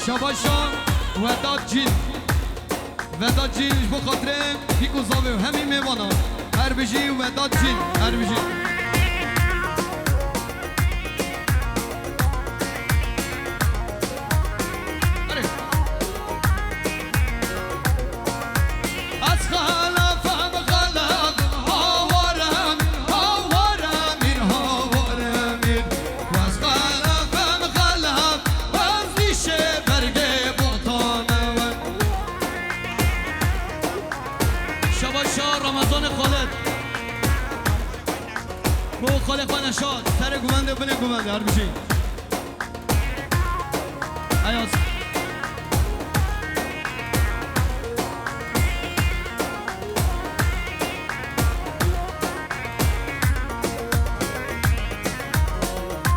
شباشان وداد جین وداد جینش بخاطره بیکو زاوه و همین میوانا هر بجی وداد جین هر بجی رمضان خالد مو خالق و نشاد سر گوونده بله گوونده هر بشین ایاز